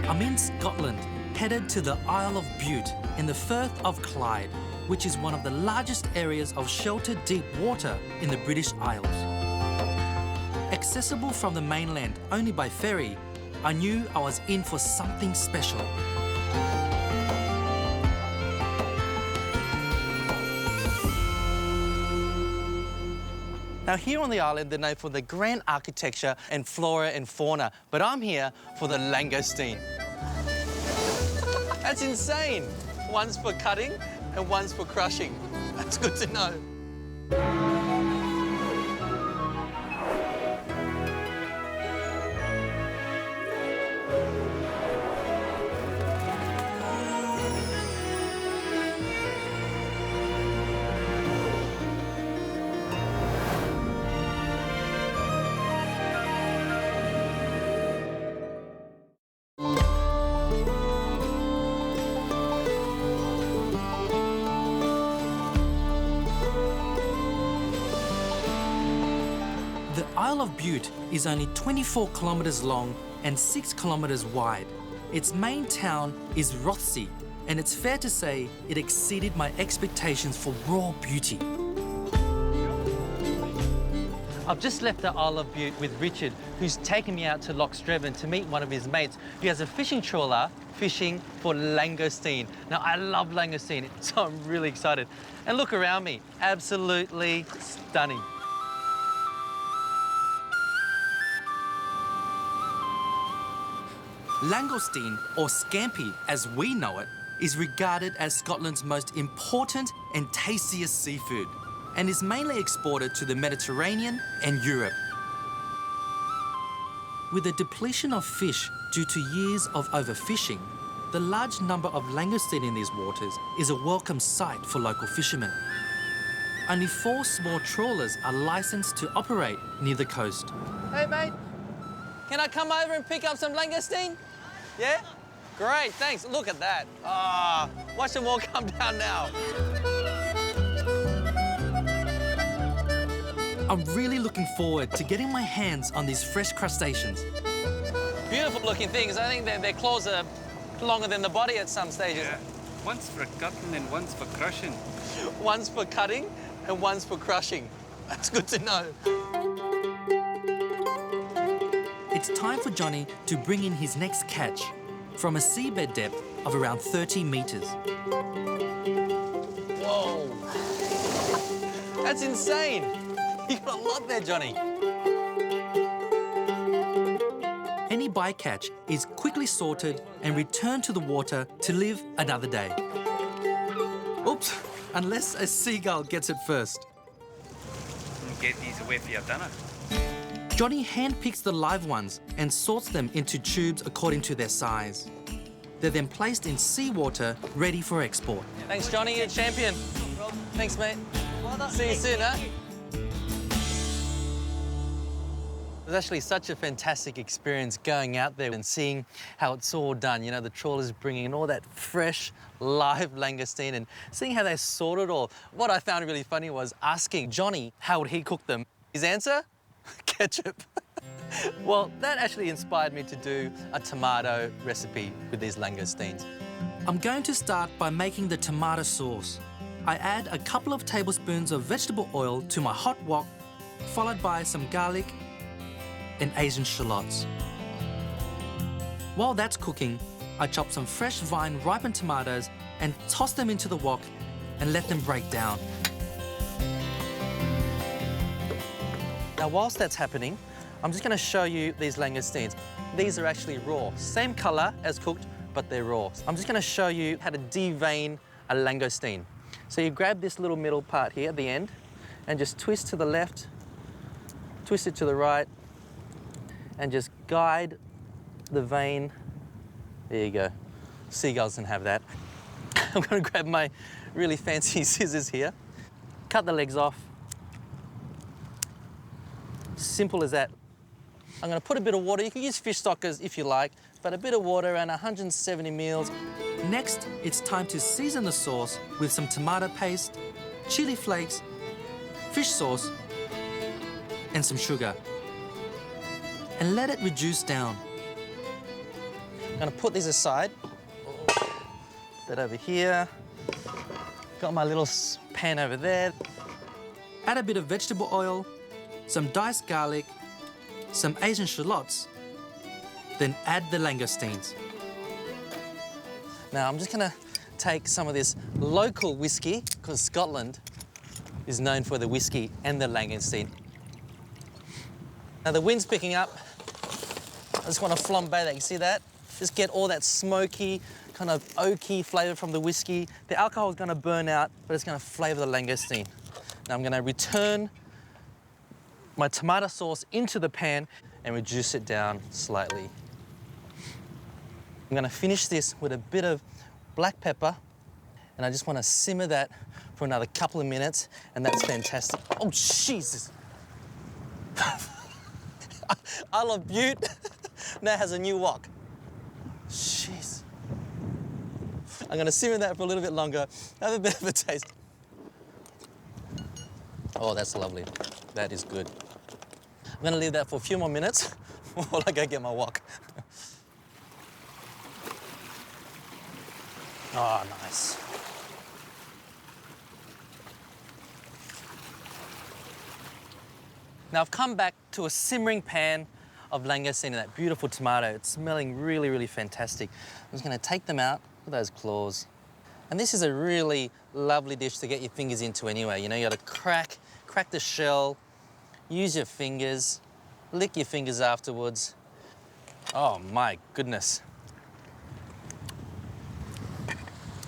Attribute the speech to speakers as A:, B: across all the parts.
A: I'm in Scotland, headed to the Isle of Bute in the Firth of Clyde, which is one of the largest areas of sheltered deep water in the British Isles. Accessible from the mainland only by ferry, I knew I was in for something special. Now here on the island, they're known for the grand architecture and flora and fauna, but I'm here for the langoustine. That's insane. One's for cutting and one's for crushing. That's good to know. The Isle of Bute is only 24 kilometres long and 6 kilometres wide. Its main town is Rothesay, and it's fair to say it exceeded my expectations for raw beauty. I've just left the Isle of Bute with Richard, who's taken me out to Loch Stretton to meet one of his mates who has a fishing trawler fishing for langoustine. Now, I love langoustine, so I'm really excited. And look around me, absolutely stunning. Langoustine, or scampi as we know it, is regarded as Scotland's most important and tastiest seafood and is mainly exported to the Mediterranean and Europe. With the depletion of fish due to years of overfishing, the large number of langoustine in these waters is a welcome sight for local fishermen. Only 4 small trawlers are licensed to operate near the coast. Hey, mate, can I come over and pick up some langoustine? Yeah? Great, thanks. Look at that. Ah, watch them all come down now. I'm really looking forward to getting my hands on these fresh crustaceans. Beautiful looking things. I think their claws are longer than the body at some stages.
B: Yeah. One's for cutting and one's for crushing.
A: One's for cutting and one's for crushing. That's good to know. It's time for Johnny to bring in his next catch from a seabed depth of around 30 metres. Whoa! That's insane! You got a lot there, Johnny. Any bycatch is quickly sorted and returned to the water to live another day. Oops, unless a seagull gets it first.
B: Get these away for your dinner.
A: Johnny handpicks the live ones and sorts them into tubes according to their size. They're then placed in seawater, ready for export. Thanks, Johnny, you're a champion. Thanks, mate. See you soon, huh? It was actually such a fantastic experience going out there and seeing how it's all done. You know, the trawlers bringing in all that fresh, live langoustine and seeing how they sort it all. What I found really funny was asking Johnny how would he cook them. His answer? Ketchup. Well, that actually inspired me to do a tomato recipe with these langoustines. I'm going to start by making the tomato sauce. I add a couple of tablespoons of vegetable oil to my hot wok, followed by some garlic and Asian shallots. While that's cooking, I chop some fresh vine ripened tomatoes and toss them into the wok and let them break down. Now, whilst that's happening, I'm just going to show you these langoustines. These are actually raw, same colour as cooked, but they're raw. I'm just going to show you how to devein a langoustine. So you grab this little middle part here at the end and just twist to the left, twist it to the right, and just guide the vein. There you go. Seagulls can have that. I'm going to grab my really fancy scissors here, cut the legs off. Simple as that. I'm going to put a bit of water. You can use fish stockers if you like, but a bit of water, around 170 ml. Next, it's time to season the sauce with some tomato paste, chili flakes, fish sauce, and some sugar. And let it reduce down. I'm gonna put these aside. That over here. Got my little pan over there. Add a bit of vegetable oil, some diced garlic, some Asian shallots, then add the langoustines. Now I'm just gonna take some of this local whiskey, because Scotland is known for the whiskey and the langoustine. Now the wind's picking up. I just want to flambe that, you see that? Just get all that smoky, kind of oaky flavour from the whiskey. The alcohol is going to burn out, but it's going to flavour the langoustine. Now I'm going to return my tomato sauce into the pan and reduce it down slightly. I'm going to finish this with a bit of black pepper, and I just want to simmer that for another couple of minutes, and that's fantastic. Oh, Jesus! I love Bute. Now has a new wok. Jeez. I'm going to simmer that for a little bit longer, have a bit of a taste. Oh, that's lovely. That is good. I'm going to leave that for a few more minutes while I go get my wok. Oh, nice. Now I've come back to a simmering pan of langoustine and that beautiful tomato. It's smelling really, really fantastic. I'm just going to take them out with those claws. And this is a really lovely dish to get your fingers into anyway. You know, you got to crack the shell, use your fingers, lick your fingers afterwards. Oh my goodness.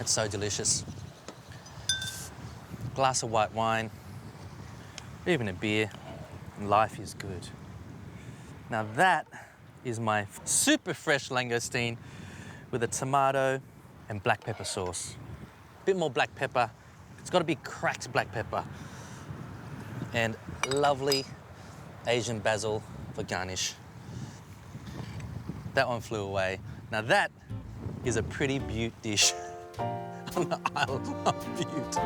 A: It's so delicious. Glass of white wine, even a beer. Life is good. Now that is my super fresh langoustine with a tomato and black pepper sauce. A bit more black pepper. It's got to be cracked black pepper. And lovely Asian basil for garnish. That one flew away. Now that is a pretty Bute dish. On the Isle of Bute.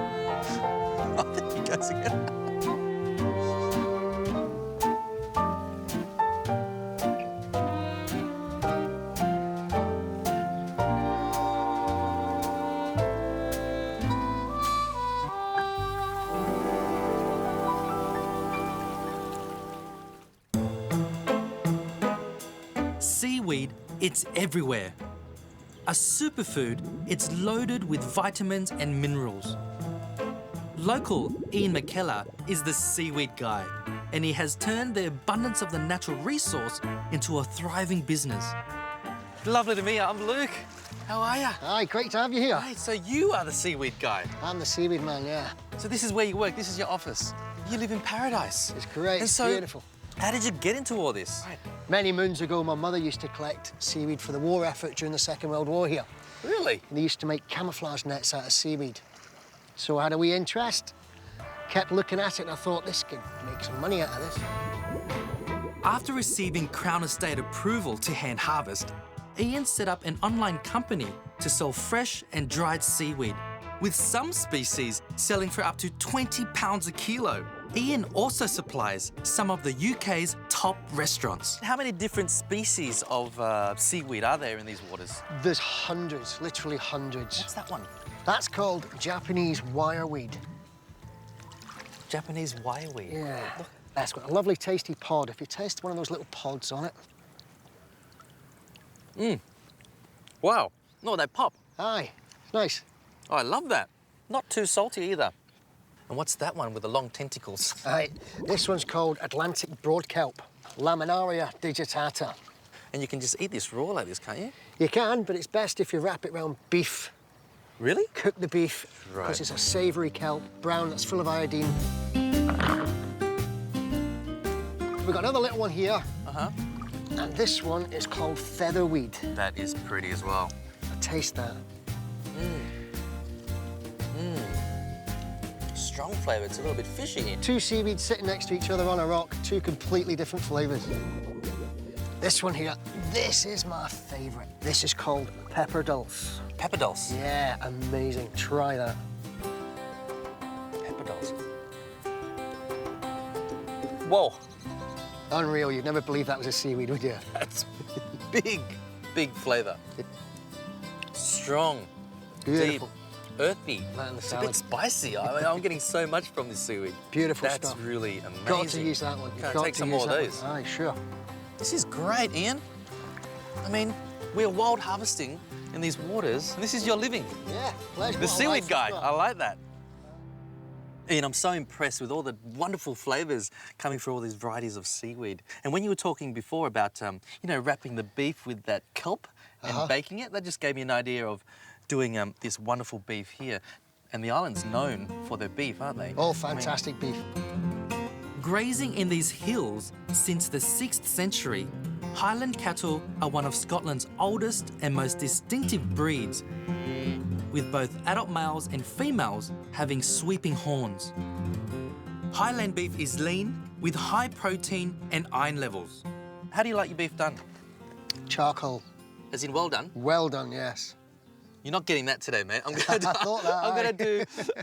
A: Oh, there he goes again. Seaweed, it's everywhere. A superfood, it's loaded with vitamins and minerals. Local Iain McKellar is the seaweed guy, and he has turned the abundance of the natural resource into a thriving business. Lovely to meet you. I'm Luke. How are you?
C: Hi, great to have you here.
A: Hey, so you are the seaweed guy.
C: I'm the seaweed man, yeah.
A: So this is where you work. This is your office. You live in paradise.
C: It's great,
A: And
C: it's
A: so,
C: beautiful.
A: How did you get into all this? Right.
C: Many moons ago, my mother used to collect seaweed for the war effort during the Second World War here.
A: Really?
C: And they used to make camouflage nets out of seaweed. So I had a wee interest, kept looking at it, and I thought, this could make some money out of this.
A: After receiving Crown Estate approval to hand harvest, Iain set up an online company to sell fresh and dried seaweed, with some species selling for up to £20 a kilo. Iain also supplies some of the UK's top restaurants. How many different species of seaweed are there in these waters?
C: There's hundreds, literally hundreds.
A: What's that one?
C: That's called Japanese wireweed.
A: Japanese wireweed.
C: Yeah. That's got a lovely tasty pod. If you taste one of those little pods on it.
A: Wow. No, they pop.
C: Aye, it's nice.
A: Oh, I love that. Not too salty either. And what's that one with the long tentacles?
C: Aye, this one's called Atlantic broad kelp, Laminaria digitata.
A: And you can just eat this raw like this, can't you?
C: You can, but it's best if you wrap it around beef.
A: Really?
C: Cook the beef, because
A: Right.
C: it's a savoury kelp, brown, that's full of iodine. We've got another little one here,
A: Uh-huh.
C: and this one is called featherweed.
A: That is pretty as well.
C: Taste that.
A: Strong flavour. It's a little bit fishy.
C: Two seaweeds sitting next to each other on a rock, two completely different flavours. This one here, this is my favourite. This is called pepper dulse.
A: Pepper dulse.
C: Yeah, amazing. Try that.
A: Pepper dulse. Whoa.
C: Unreal. You'd never believe that was a seaweed, would you?
A: That's big. big flavour. Strong,
C: Beautiful.
A: deep, earthy.
C: Right in the
A: It's a
C: salad.
A: bit spicy. I'm getting so much from this seaweed.
C: Beautiful
A: That's
C: stuff.
A: really amazing.
C: Got to use that one.
A: Can I
C: Got
A: take
C: to
A: some
C: use
A: more of
C: that
A: those?
C: one. Aye, sure.
A: This is great, Ian. I mean, we're wild harvesting in these waters, and this is your living.
C: Yeah, pleasure.
A: The
C: What a
A: seaweed
C: life
A: guy.
C: we've got.
A: I like that. Ian, I'm so impressed with all the wonderful flavours coming through all these varieties of seaweed. And when you were talking before about, you know, wrapping the beef with that kelp and baking it, that just gave me an idea of doing this wonderful beef here. And the island's known for their beef, aren't they?
C: All fantastic beef.
D: Grazing in these hills since the 6th century, Highland cattle are one of Scotland's oldest and most distinctive breeds, with both adult males and females having sweeping horns. Highland beef is lean, with high protein and iron levels.
A: How do you like your beef done?
C: Charcoal.
A: As in well done?
C: Well done, yes.
A: You're not getting that today, mate. I'm gonna do,
C: I thought that,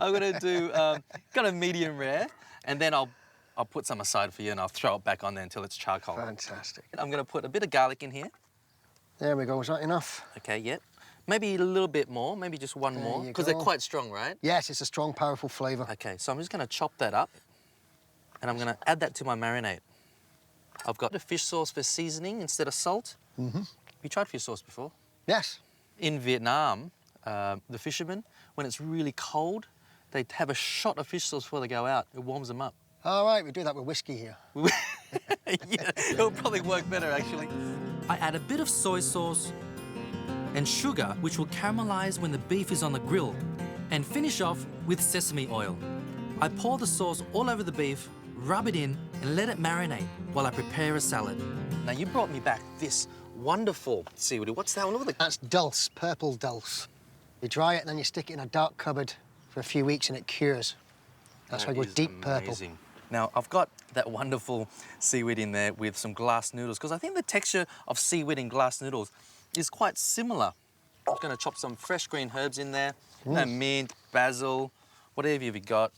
A: I'm gonna do kind of medium rare, and then I'll put some aside for you, and I'll throw it back on there until it's charcoal.
C: Fantastic.
A: I'm gonna put a bit of garlic in here.
C: There we go. Is that enough?
A: Okay, yeah. Maybe a little bit more, maybe just one
C: There
A: more,
C: you
A: because they're
C: go.
A: quite strong, right?
C: Yes, it's a strong, powerful flavour.
A: Okay, so I'm just gonna chop that up, and I'm gonna add that to my marinade. I've got a fish sauce for seasoning instead of salt.
C: Mm-hmm.
A: You tried fish sauce before?
C: Yes.
A: In Vietnam, the fishermen, when it's really cold, they have a shot of fish sauce before they go out. It warms them up.
C: All right, we do that with whiskey here.
A: Yeah, it'll probably work better, actually.
D: I add a bit of soy sauce and sugar, which will caramelize when the beef is on the grill, and finish off with sesame oil. I pour the sauce all over the beef, rub it in, and let it marinate while I prepare a salad.
A: Now, you brought me back this wonderful seaweed. What's that one? Look at the...
C: That's dulse, purple dulse. You dry it and then you stick it in a dark cupboard for a few weeks and it cures. That's why it goes
A: is
C: deep purple.
A: amazing. Now, I've got that wonderful seaweed in there with some glass noodles, because I think the texture of seaweed in glass noodles is quite similar. I'm just going to chop some fresh green herbs in there, you know, mint, basil, whatever you've got.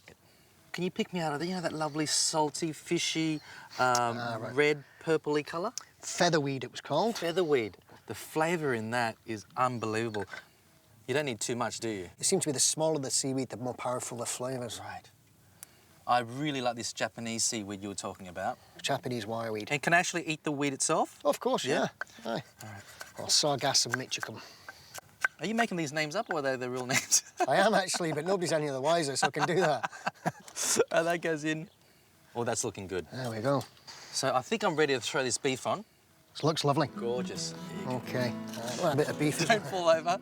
A: Can you pick me out of the, you know, that lovely salty, fishy,
C: right.
A: red, purpley colour?
C: Featherweed, it was called.
A: Featherweed. The flavour in that is unbelievable. You don't need too much, do you?
C: It seems to be the smaller the seaweed, the more powerful the flavours.
A: Right. I really like this Japanese seaweed you were talking about.
C: Japanese wireweed.
A: And can I actually eat the weed itself?
C: Of course,
A: Yeah.
C: yeah. Aye. Or sargassum mitchicum.
A: Are you making these names up, or are they the real names?
C: I am actually, but nobody's any the wiser, so I can do that.
A: And that goes in. Oh, that's looking good.
C: There we go.
A: So I think I'm ready to throw this beef on.
C: This looks lovely.
A: Gorgeous.
C: Okay. A bit of beef.
A: Don't fall over.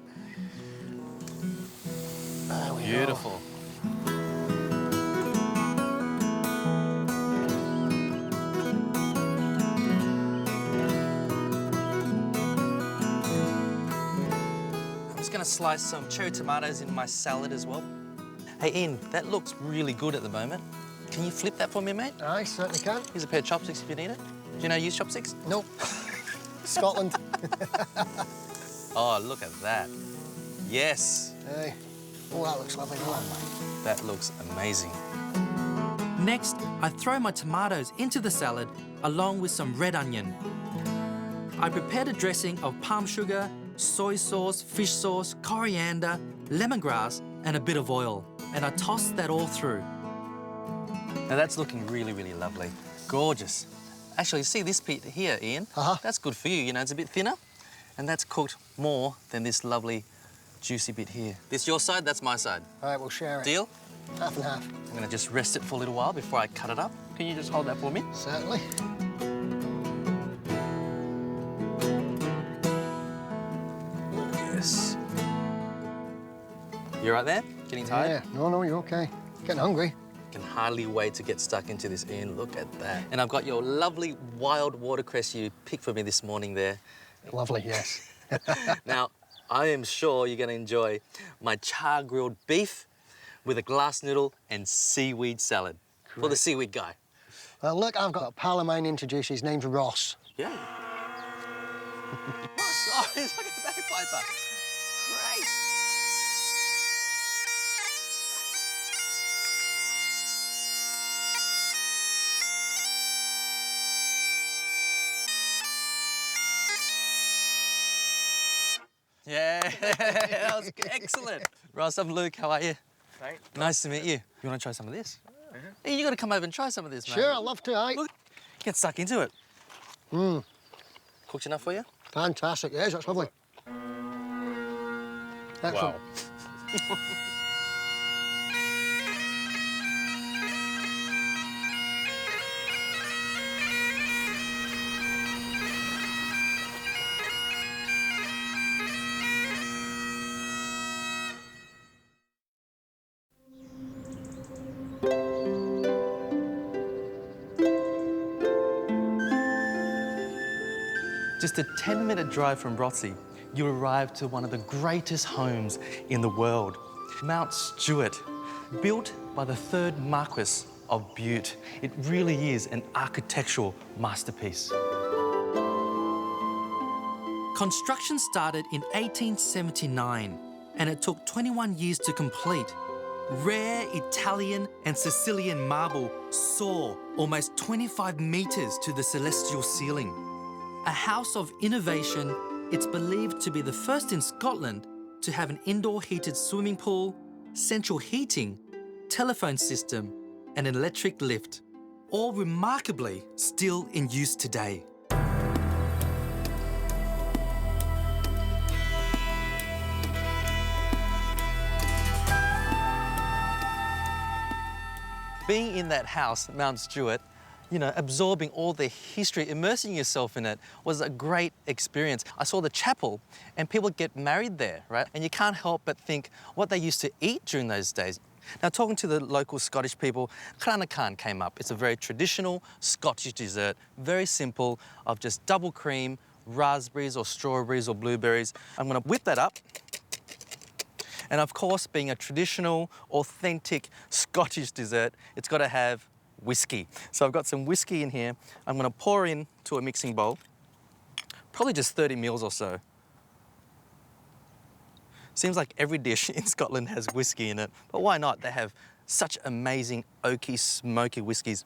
C: There we go.
A: Beautiful. I'm just going to slice some cherry tomatoes in my salad as well. Hey, Ian, that looks really good at the moment. Can you flip that for me, mate?
C: I certainly can.
A: Here's a pair of chopsticks if you need it. Do you know how to use chopsticks?
C: Nope. Scotland.
A: Oh, look at that. Yes.
C: Hey. Oh, that looks lovely. doesn't it?
A: That looks amazing.
D: Next, I throw my tomatoes into the salad along with some red onion. I prepared a dressing of palm sugar, soy sauce, fish sauce, coriander, lemongrass, and a bit of oil. And I toss that all through.
A: Now that's looking really, really lovely. Gorgeous. Actually, see this bit here, Ian? That's good for you. You know, it's a bit thinner, and that's cooked more than this lovely, juicy bit here. This your side, that's my side.
C: All right, we'll share it.
A: Deal?
C: Half and half.
A: I'm gonna just rest it for a little while before I cut it up. Can you just hold that for me?
C: Certainly.
A: Yes. You right there? Getting tired?
C: Yeah. No, you're okay. Getting hungry.
A: Can hardly wait to get stuck into this, Ian. Look at that. And I've got your lovely wild watercress you picked for me this morning there.
C: Lovely, yes.
A: Now, I am sure you're going to enjoy my char-grilled beef with a glass noodle and seaweed salad for the seaweed guy.
C: Well, look, I've got a pal of mine introduced. His name's Ross.
A: Yeah. Oh, sorry, it's like a bagpiper. Great. Yeah, that was excellent. Ross, I'm Luke. How are you?
C: Right.
A: Nice to meet you. You want to try some of this? Hey, you got to come over and try some of this, mate.
C: Sure, I'd love to, aye.
A: Look, get stuck into it. Cooked enough for you?
C: Fantastic, yes, that's lovely. Excellent.
A: Just a 10-minute drive from Rothsey, you arrive to one of the greatest homes in the world, Mount Stewart, built by the third Marquess of Bute. It really is an architectural masterpiece.
D: Construction started in 1879 and it took 21 years to complete. Rare Italian and Sicilian marble soar almost 25 metres to the celestial ceiling. A house of innovation, it's believed to be the first in Scotland to have an indoor heated swimming pool, central heating, telephone system and an electric lift, all remarkably still in use today.
A: Being in that house, Mount Stewart, you know, absorbing all the history, immersing yourself in it was a great experience. I saw the chapel and people get married there, right? And you can't help but think what they used to eat during those days. Now, talking to the local Scottish people, Cranachan came up. It's a very traditional Scottish dessert, very simple, of just double cream, raspberries or strawberries or blueberries. I'm gonna whip that up. And of course, being a traditional, authentic Scottish dessert, it's got to have whiskey. So I've got some whiskey in here. I'm going to pour into a mixing bowl, probably just 30 mils or so. Seems like every dish in Scotland has whiskey in it, but why not? They have such amazing oaky, smoky whiskies.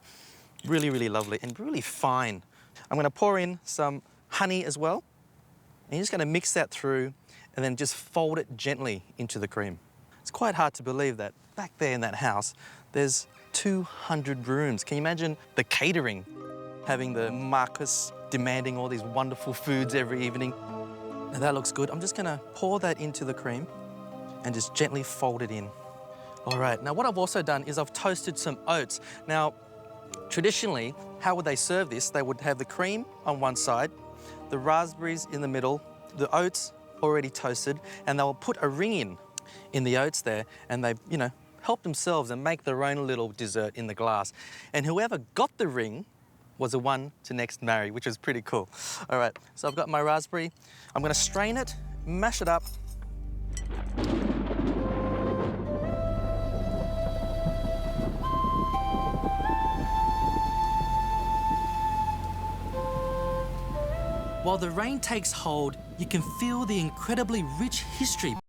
A: Really, really lovely and really fine. I'm going to pour in some honey as well. And you're just going to mix that through and then just fold it gently into the cream. It's quite hard to believe that back there in that house, there's 200 rooms. Can you imagine the catering, having the Marquess demanding all these wonderful foods every evening? Now that looks good. I'm just gonna pour that into the cream and just gently fold it in. All right, now what I've also done is I've toasted some oats. Now, traditionally, how would they serve this? They would have the cream on one side, the raspberries in the middle, the oats already toasted, and they'll put a ring in the oats there, and they, you know, help themselves and make their own little dessert in the glass. And whoever got the ring was the one to next marry, which was pretty cool. All right, so I've got my raspberry. I'm gonna strain it, mash it up.
D: While the rain takes hold, you can feel the incredibly rich history